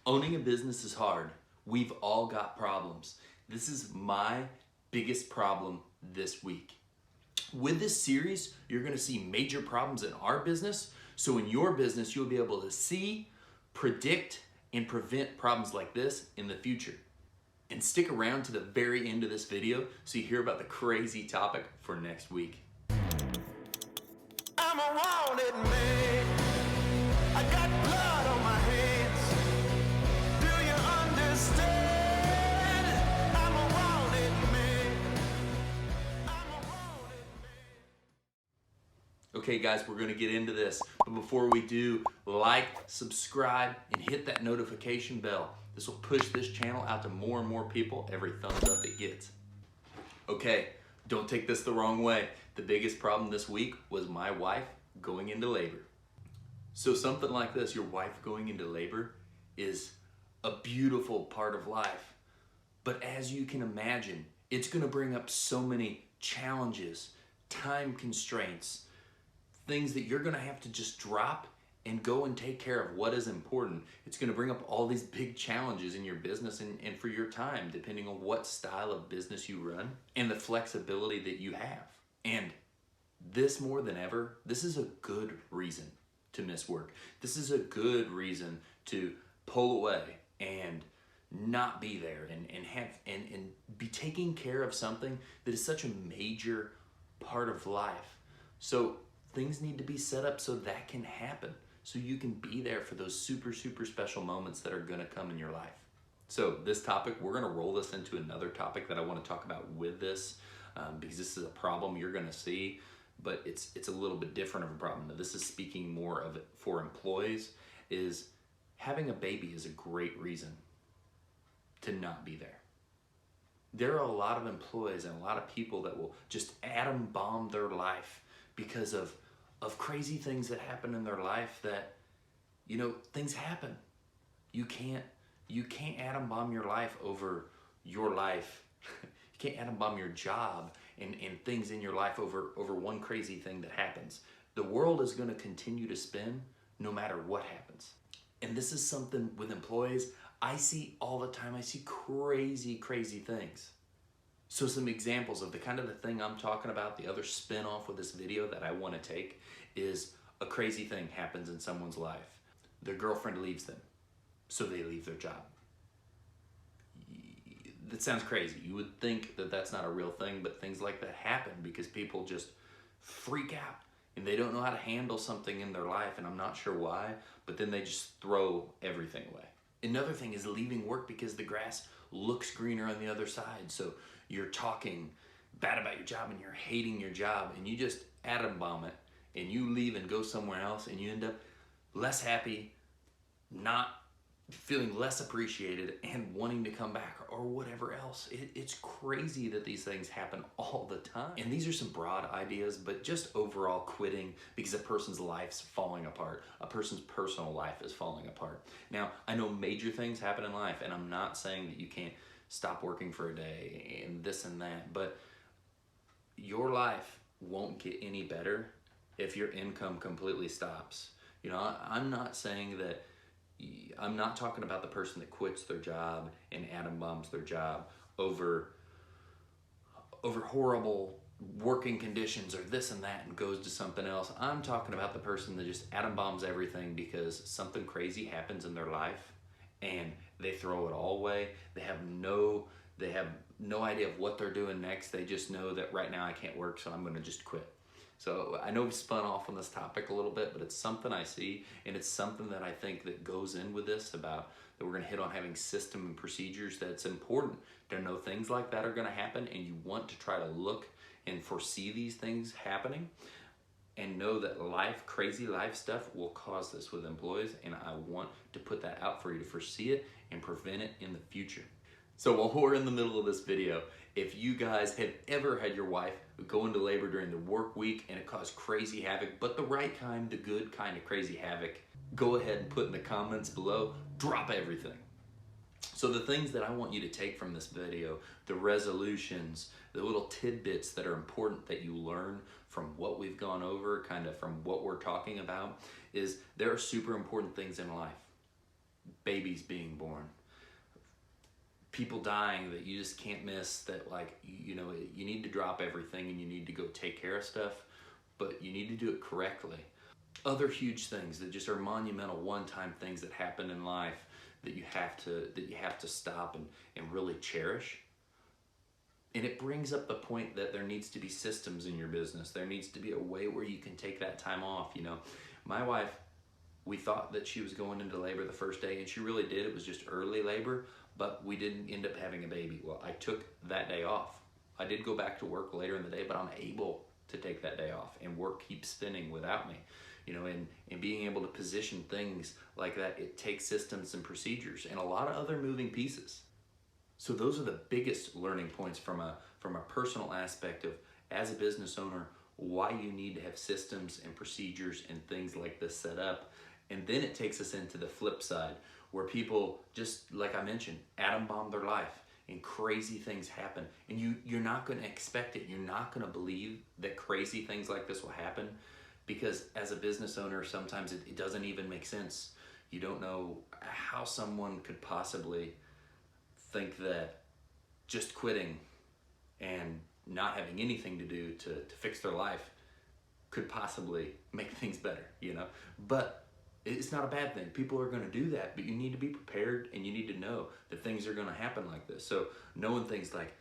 Owning a business is hard. We've all got problems. This is my biggest problem this week. With this series, you're going to see major problems in our business. So in your business, you'll be able to see, predict, and prevent problems like this in the future. And stick around to the very end of this video so you hear about the crazy topic for next week. I'm a wanted man. I got blood on my hands. Do you understand? I'm a wanted man. I'm a wanted man. Okay guys, we're gonna get into this, but before we do, like, subscribe, and hit that notification bell. This will push this channel out to more and more people every thumbs up it gets. Okay, don't take this the wrong way. The biggest problem this week was my wife going into labor. So something like this, your wife going into labor, is a beautiful part of life. But as you can imagine, it's gonna bring up so many challenges, time constraints, things that you're gonna have to just drop and go and take care of what is important. It's gonna bring up all these big challenges in your business and for your time, depending on what style of business you run and the flexibility that you have. And this more than ever, this is a good reason to miss work. This is a good reason to pull away and not be there and be taking care of something that is such a major part of life. So things need to be set up so that can happen, so you can be there for those super special moments that are gonna come in your life. So this topic, we're gonna roll this into another topic that I wanna talk about with this, because this is a problem you're gonna see, but it's a little bit different of a problem. Now, this is speaking more of it for employees, is having a baby is a great reason to not be there. There are a lot of employees and a lot of people that will just atom bomb their life because of crazy things that happen in their life that, you know, things happen. You can't atom bomb your life over your life. You can't atom bomb your job and things in your life over one crazy thing that happens. The world is gonna continue to spin no matter what happens. And this is something with employees I see all the time. I see crazy things. So some examples of the kind of the thing I'm talking about, the other spin off with this video that I want to take, is a crazy thing happens in someone's life. Their girlfriend leaves them, so they leave their job. That sounds crazy. You would think that that's not a real thing, but things like that happen because people just freak out and they don't know how to handle something in their life, and I'm not sure why, but then they just throw everything away. Another thing is leaving work because the grass looks greener on the other side. So you're talking bad about your job and you're hating your job and you just atom bomb it and you leave and go somewhere else and you end up less happy, not feeling less appreciated and wanting to come back or whatever else. It's crazy that these things happen all the time. And these are some broad ideas, but just overall quitting because a person's life's falling apart. A person's personal life is falling apart. Now, I know major things happen in life, and I'm not saying that you can't stop working for a day and this and that, but your life won't get any better if your income completely stops. You know, I'm not saying that, I'm not talking about the person that quits their job and atom bombs their job over horrible working conditions or this and that and goes to something else. I'm talking about the person that just atom bombs everything because something crazy happens in their life and they throw it all away. They have no idea of what they're doing next. They just know that right now I can't work, so I'm gonna just quit. So I know we've spun off on this topic a little bit, but it's something I see, and it's something that I think that goes in with this, about that we're gonna hit on having system and procedures. That's important to know things like that are gonna happen, and you want to try to look and foresee these things happening and know that crazy life stuff will cause this with employees, and I want to put that out for you to foresee it and prevent it in the future. So while we're in the middle of this video, if you guys have ever had your wife go into labor during the work week and it caused crazy havoc, but the right kind, the good kind of crazy havoc, go ahead and put in the comments below, drop everything. So the things that I want you to take from this video, the resolutions, the little tidbits that are important that you learn from what we've gone over, kind of from what we're talking about, is there are super important things in life. babies being born, people dying that you just can't miss, that like, you know, you need to drop everything and you need to go take care of stuff, but you need to do it correctly. Other huge things that just are monumental one-time things that happen in life that you have to stop and really cherish. And it brings up the point that there needs to be systems in your business. There needs to be a way where you can take that time off. You know, my wife, we thought that she was going into labor the first day, and she really did. It was just early labor, but we didn't end up having a baby. Well, I took that day off. I did go back to work later in the day, but I'm able to take that day off, and work keeps spinning without me. You know, and being able to position things like that, it takes systems and procedures and a lot of other moving pieces. So those are the biggest learning points from a personal aspect of, as a business owner, why you need to have systems and procedures and things like this set up. And then it takes us into the flip side, where people, just like I mentioned, atom bomb their life and crazy things happen. And you're not going to expect it. You're not going to believe that crazy things like this will happen, because as a business owner, sometimes it doesn't even make sense. You don't know how someone could possibly think that just quitting and not having anything to do to fix their life could possibly make things better, you know? But it's not a bad thing. People are going to do that, but you need to be prepared and you need to know that things are going to happen like this. So knowing things like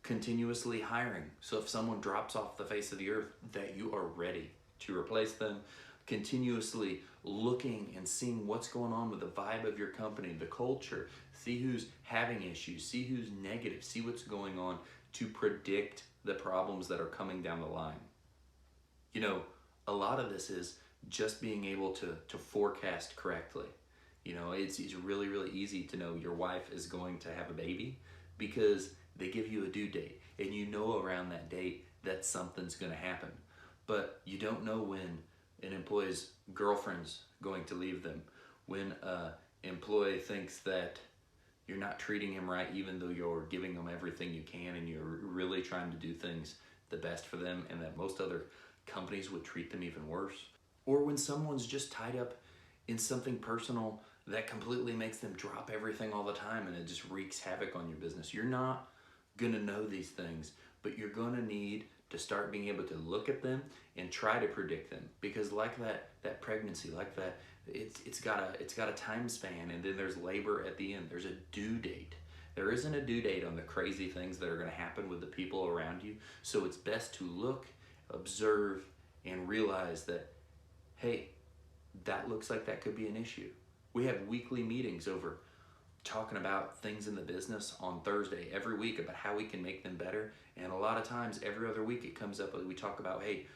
continuously hiring. So if someone drops off the face of the earth, that you are ready to replace them. Continuously looking and seeing what's going on with the vibe of your company, the culture, see who's having issues, see who's negative, see what's going on, to predict the problems that are coming down the line. You know, a lot of this is just being able to forecast correctly. You know, it's really, really easy to know your wife is going to have a baby because they give you a due date, and you know around that date that something's going to happen. But you don't know when an employee's girlfriend's going to leave them, when an employee thinks that you're not treating him right even though you're giving them everything you can and you're really trying to do things the best for them, and that most other companies would treat them even worse. Or when someone's just tied up in something personal that completely makes them drop everything all the time and it just wreaks havoc on your business. You're not gonna know these things, but you're gonna need to start being able to look at them and try to predict them, because like that pregnancy, like that, it's got a time span, and then there's labor at the end. There's a due date. There isn't a due date on the crazy things that are going to happen with the people around you. So it's best to look, observe, and realize that, hey, that looks like that could be an issue. We have weekly meetings over talking about things in the business on Thursday every week about how we can make them better. And a lot of times, every other week, it comes up, we talk about, hey,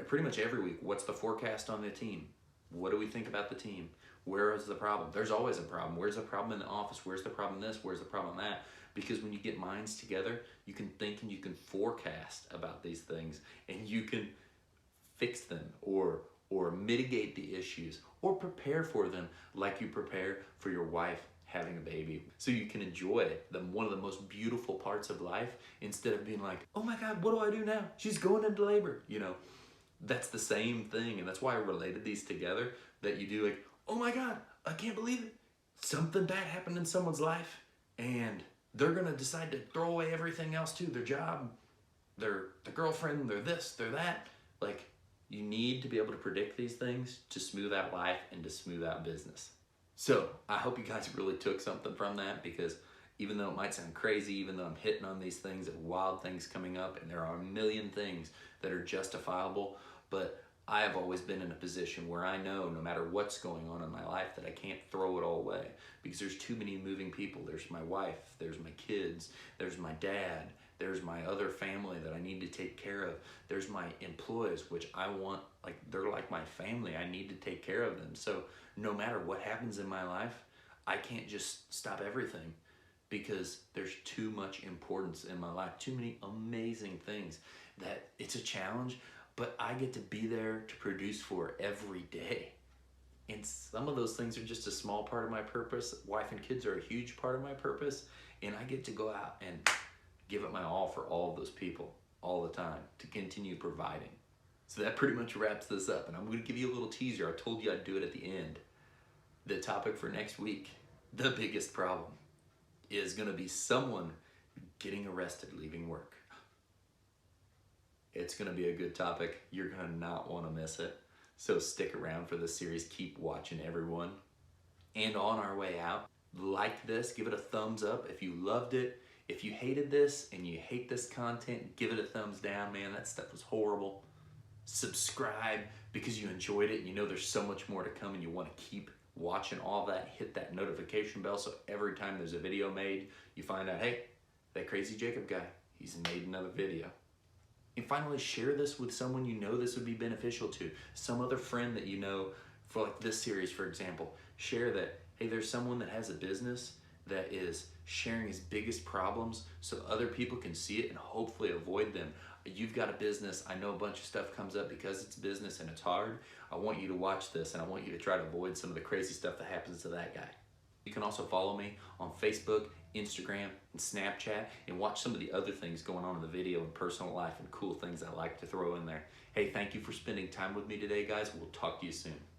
pretty much every week, what's the forecast on the team? What do we think about the team? Where is the problem? There's always a problem. Where's the problem in the office? Where's the problem this? Where's the problem that? Because when you get minds together, you can think and you can forecast about these things, and you can fix them or mitigate the issues or prepare for them like you prepare for your wife having a baby, so you can enjoy one of the most beautiful parts of life, instead of being like, oh my God, what do I do now? She's going into labor. You know, that's the same thing, and that's why I related these together, that you do like, oh my God, I can't believe it. Something bad happened in someone's life, and they're gonna decide to throw away everything else too, their job, their girlfriend, their this, their that. Like, you need to be able to predict these things to smooth out life and to smooth out business. So I hope you guys really took something from that, because even though it might sound crazy, even though I'm hitting on these things of wild things coming up, and there are a million things that are justifiable, but I have always been in a position where I know no matter what's going on in my life that I can't throw it all away, because there's too many moving people. There's my wife, there's my kids, there's my dad, there's my other family that I need to take care of. There's my employees, which I want, like, they're like my family. I need to take care of them. So no matter what happens in my life, I can't just stop everything, because there's too much importance in my life, too many amazing things that it's a challenge, but I get to be there to produce for every day. And some of those things are just a small part of my purpose. Wife and kids are a huge part of my purpose, and I get to go out and give it my all for all of those people all the time to continue providing. So that pretty much wraps this up, and I'm going to give you a little teaser. I told you I'd do it at the end. The topic for next week, the biggest problem, is gonna be someone getting arrested leaving work. It's gonna be a good topic. You're gonna not wanna miss it. So stick around for this series. Keep watching, everyone. And on our way out, like this, give it a thumbs up if you loved it. If you hated this and you hate this content, give it a thumbs down, man. That stuff was horrible. Subscribe because you enjoyed it and you know there's so much more to come and you want to keep watching all that. Hit that notification bell so every time there's a video made, you find out, hey, that crazy Jacob guy, he's made another video. And finally, share this with someone you know this would be beneficial to. Some other friend that you know, for like this series, for example. Share that, hey, there's someone that has a business that is sharing his biggest problems so other people can see it and hopefully avoid them. You've got a business. I know a bunch of stuff comes up because it's business and it's hard. I want you to watch this and I want you to try to avoid some of the crazy stuff that happens to that guy. You can also follow me on Facebook, Instagram, and Snapchat and watch some of the other things going on in the video and personal life and cool things I like to throw in there. Hey, thank you for spending time with me today, guys. We'll talk to you soon.